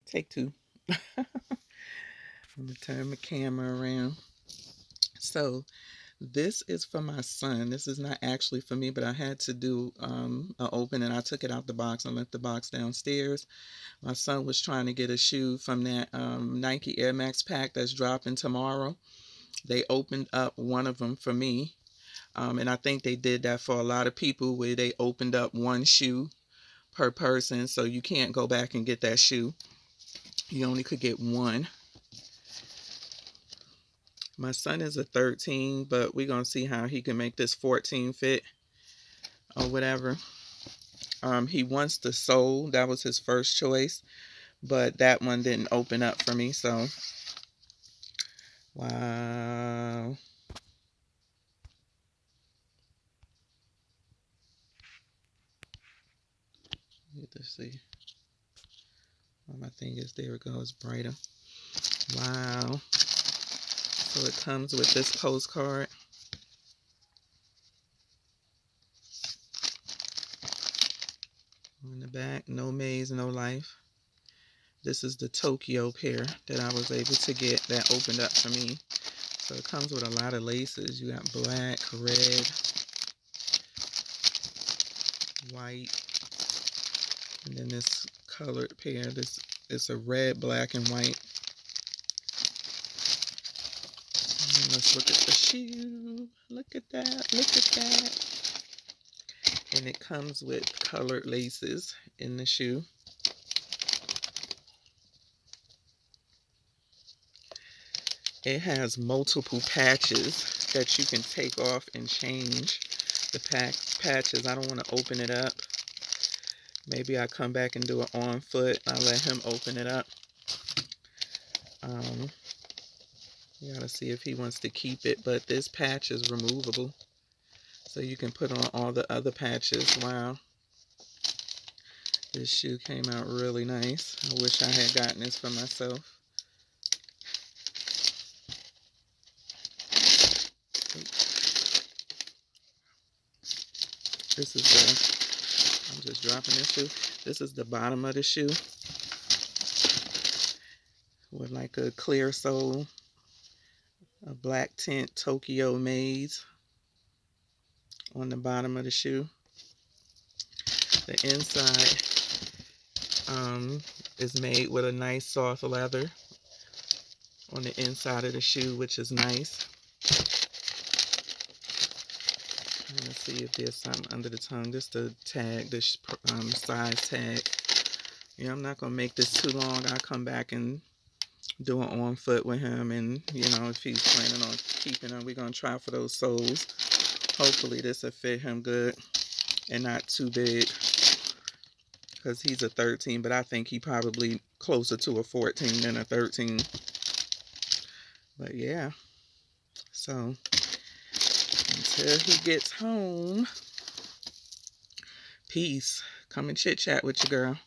Take two. I'm gonna turn my camera around. So this is for my son. This is not actually for me, but I had to do an open, and I took it out the box and left the box downstairs. My son was trying to get a shoe from that Nike Airmax pack that's dropping tomorrow. They opened up one of them for me. And I think they did that for a lot of people where they opened up one shoe per person. So you can't go back and get that shoe. You only could get one. My son is a 13, but we're going to see how he can make this 14 fit or whatever. He wants the sole. That was his first choice, but that one didn't open up for me. So, wow. Let's see. Oh, my thing is, there it goes, brighter. Wow. So it comes with this postcard. On the back, no maze, no life. This is the Tokyo pair that I was able to get that opened up for me. So it comes with a lot of laces. You got black, red, white, and then this colored pair. This is a red, black, and white. And let's look at the shoe. Look at that. Look at that. And it comes with colored laces in the shoe. It has multiple patches that you can take off and change the patches. I don't want to open it up. Maybe I come back and do it on foot. I'll let him open it up. You gotta see if he wants to keep it, but this patch is removable. So you can put on all the other patches. Wow. This shoe came out really nice. I wish I had gotten this for myself. This is the, I'm just dropping this shoe. This is the bottom of the shoe with like a clear sole, a black tint Tokyo maze on the bottom of the shoe. The inside is made with a nice soft leather on the inside of the shoe, which is nice. Let's see if there's something under the tongue. Just the tag, the size tag. Yeah, I'm not going to make this too long. I'll come back and do it on foot with him. And, you know, if he's planning on keeping them, we're going to try for those soles. Hopefully this will fit him good and not too big. Because he's a 13, but I think he probably closer to a 14 than a 13. But yeah. So until he gets home, peace. Come and chit chat with your girl.